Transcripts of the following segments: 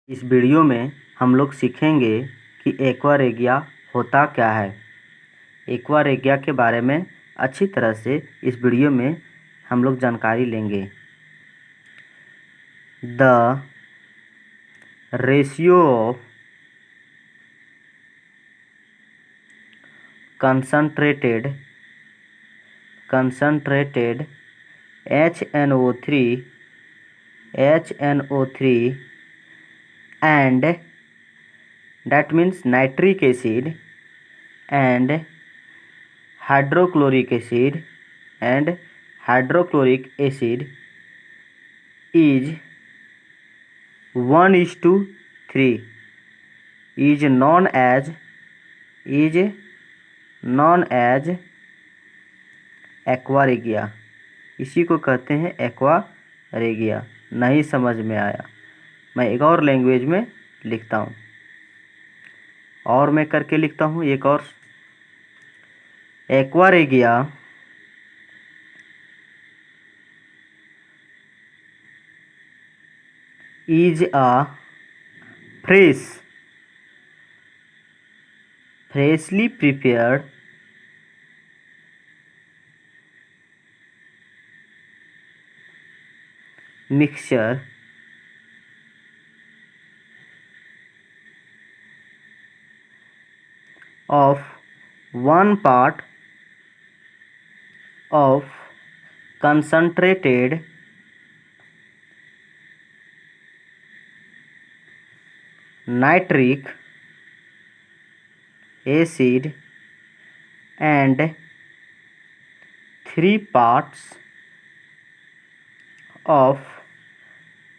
इस वीडियो में हम लोग सीखेंगे कि एक्वा रेगिया होता क्या है। एक्वा रेगिया के बारे में अच्छी तरह से इस वीडियो में हम लोग जानकारी लेंगे। The ratio of concentrated HNO3 and that means nitric acid and hydrochloric acid is 1:3 is known as aqua रेगिया। इसी को कहते हैं एक्वा रेगिया। नहीं समझ में आया, मैं एक और लैंग्वेज में लिखता हूँ और मैं करके लिखता हूँ एक और। Aqua regia is a freshly prepared mixture of 1 part of concentrated nitric acid and 3 parts of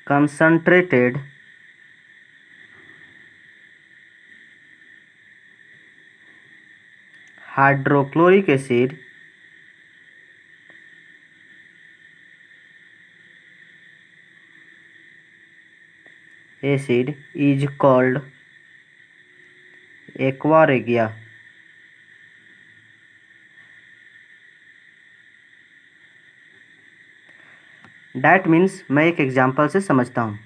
concentrated hydrochloric acid is called aqua regia. That means मैं एक एग्जाम्पल से समझता हूँ।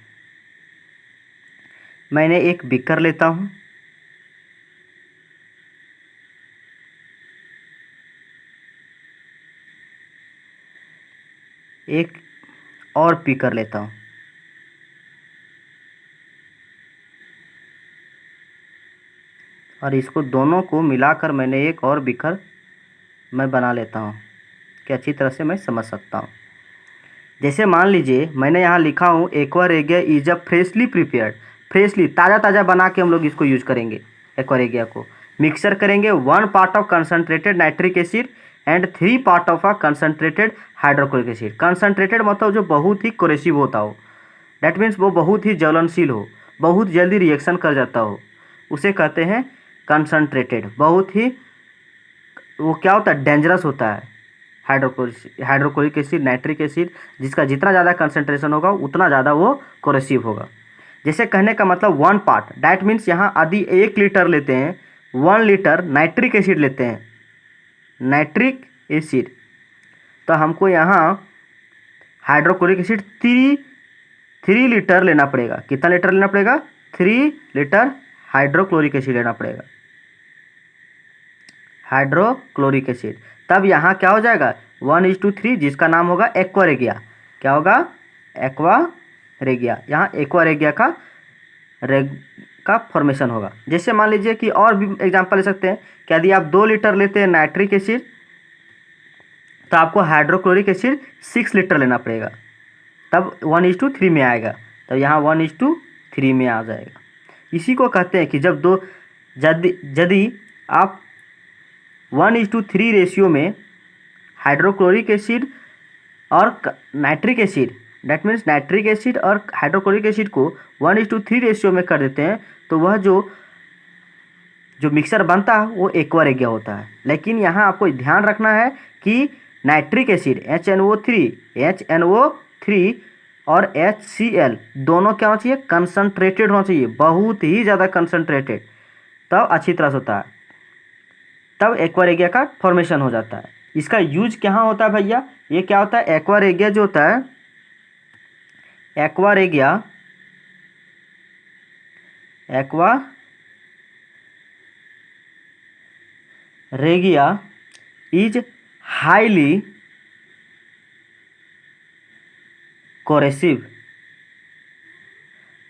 मैंने एक बीकर लेता हूँ, एक और बीकर लेता हूँ, और इसको दोनों को मिलाकर मैंने एक और बीकर मैं बना लेता हूँ कि अच्छी तरह से मैं समझ सकता हूँ। जैसे मान लीजिए मैंने यहाँ लिखा हूँ aqua regia is a freshly prepared. Freshly ताज़ा बना के हम लोग इसको यूज करेंगे। एक्वा रेगिया को मिक्सर करेंगे 1 part of concentrated nitric acid and 3 part of a concentrated hydrochloric acid. Concentrated मतलब जो बहुत ही कोरेसिव होता हो, डैट मीन्स वो बहुत ही ज्वलनशील हो, बहुत जल्दी रिएक्शन कर जाता हो, उसे कहते हैं कंसनट्रेटेड। बहुत ही वो क्या होता है, डेंजरस होता है। हाइड्रोक्लोरिक एसिड, नाइट्रिक एसिड, जिसका जितना ज़्यादा कंसंट्रेशन होगा उतना ज़्यादा वो कोरेसिव होगा। जैसे कहने का मतलब 1 पार्ट, डैट मीन्स यहाँ यदि 1 लीटर लेते हैं, 1 लीटर नाइट्रिक एसिड लेते हैं, नाइट्रिक एसिड, तो हमको यहाँ हाइड्रोक्लोरिक एसिड 3 लीटर लेना पड़ेगा। कितना लीटर लेना पड़ेगा? 3 लीटर हाइड्रोक्लोरिक एसिड लेना पड़ेगा, हाइड्रोक्लोरिक एसिड। तब यहाँ क्या हो जाएगा 1:3, जिसका नाम होगा एक्वा रेगिया। क्या होगा? एक्वा रेगिया। यहाँ एक्वा रेगिया का फॉर्मेशन होगा। जैसे मान लीजिए कि और भी एग्जांपल ले सकते हैं कि यदि आप 2 लीटर लेते हैं नाइट्रिक एसिड, तो आपको हाइड्रोक्लोरिक एसिड 6 लीटर लेना पड़ेगा, तब 1:3 में आएगा। तब यहाँ 1:3 में आ जाएगा। इसी को कहते हैं कि यदि आप 1:3 रेशियो में हाइड्रोक्लोरिक एसिड और nitric acid, that means nitric acid और हाइड्रोक्लोरिक एसिड को 1:3 रेशियो में कर देते हैं, तो वह जो मिक्सर बनता है वो एक्वा रेगिया होता है। लेकिन यहाँ आपको ध्यान रखना है कि नाइट्रिक एसिड HNO3 और HCl दोनों क्या होना चाहिए? कंसनट्रेटेड होना चाहिए, बहुत ही ज़्यादा कंसनट्रेटेड, तब अच्छी तरह से होता है, तब एक्वा रेगिया का फॉर्मेशन हो जाता है। इसका यूज कहाँ होता है भैया? ये क्या होता है, एक्वा रेगिया जो होता है, aqua regia aqua regia is highly corrosive.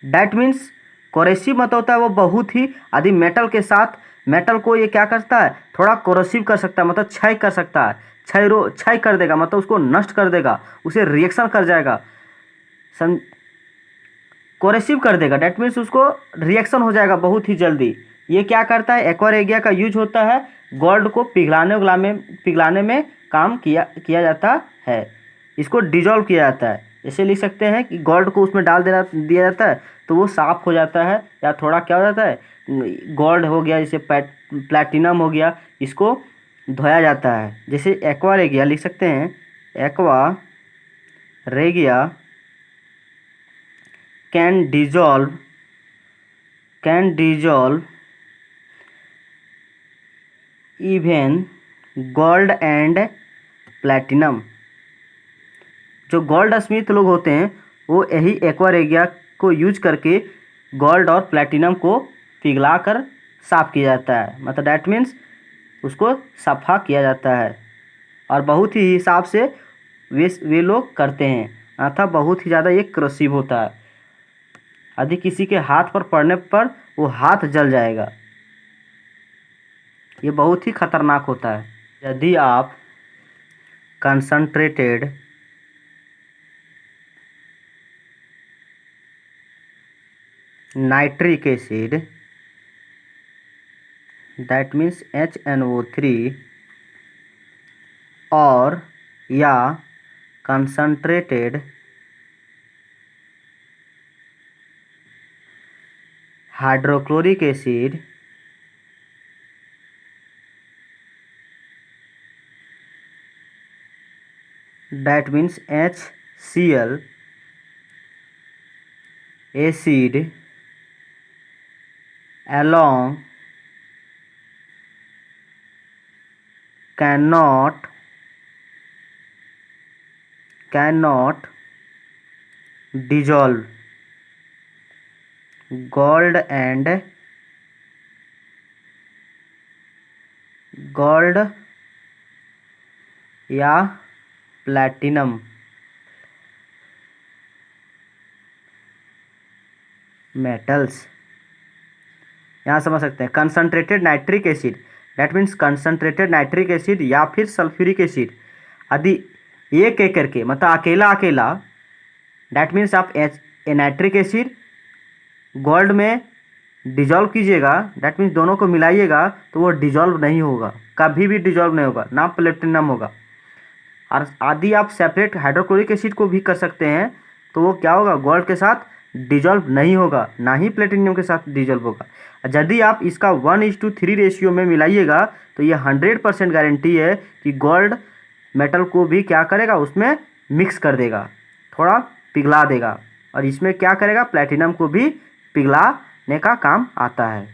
That means corrosive मतलब होता है वो बहुत ही अधिक मेटल के साथ, मेटल को ये क्या करता है, थोड़ा कोरेसिव कर सकता है, मतलब क्षय कर सकता है, क्षय कर देगा, मतलब उसको नष्ट कर देगा, उसे रिएक्शन कर जाएगा, कोरेसिव कर देगा। डैट मीन्स उसको रिएक्शन हो जाएगा बहुत ही जल्दी। ये क्या करता है, एक्वा रेगिया का यूज होता है गोल्ड को पिघलाने में काम किया जाता है। इसको डिजॉल्व किया जाता है। जैसे लिख सकते हैं कि गोल्ड को उसमें डाल दिया जाता है तो वो साफ हो जाता है, या थोड़ा क्या हो जाता है, गोल्ड हो गया, जैसे प्लैटिनम हो गया, इसको धोया जाता है। जैसे एक्वा रेगिया लिख सकते हैं, aqua regia can dissolve even gold and platinum. जो गोल्ड स्मिथ लोग होते हैं वो यही एक्वा रेगिया को यूज करके गोल्ड और प्लैटिनम को पिघला कर साफ किया जाता है, मतलब डैट मीन्स उसको सफ़ा किया जाता है। और बहुत ही हिसाब से वे लोग करते हैं, अतः बहुत ही ज़्यादा ये क्रोसिव होता है। यदि किसी के हाथ पर पड़ने पर वो हाथ जल जाएगा, ये बहुत ही खतरनाक होता है। यदि आप concentrated nitric acid, that means HNO3, और या concentrated hydrochloric acid, that means HCl acid along cannot dissolve gold या प्लैटिनम मेटल्स। यहाँ समझ सकते हैं concentrated nitric acid, that means concentrated nitric acid या फिर सल्फ्यूरिक एसिड, यदि एक एक करके मतलब अकेला, डैट मीन्स आप नाइट्रिक एसिड गोल्ड में डिजॉल्व कीजिएगा, डैट मीन्स दोनों को मिलाइएगा तो वो डिजॉल्व नहीं होगा, कभी भी डिजॉल्व नहीं होगा, ना प्लैटिनम होगा। और आदि आप सेपरेट हाइड्रोक्लोरिक एसिड को भी कर सकते हैं तो वो क्या होगा, गोल्ड के साथ डिजॉल्व नहीं होगा, ना ही प्लेटिनियम के साथ डिजॉल्व होगा। यदि आप इसका 1:3 रेशियो में मिलाइएगा तो ये 100% गारंटी है कि गोल्ड मेटल को भी क्या करेगा, उसमें मिक्स कर देगा, थोड़ा पिघला देगा, और इसमें क्या करेगा, प्लैटिनम को भी पिघलाने का काम आता है।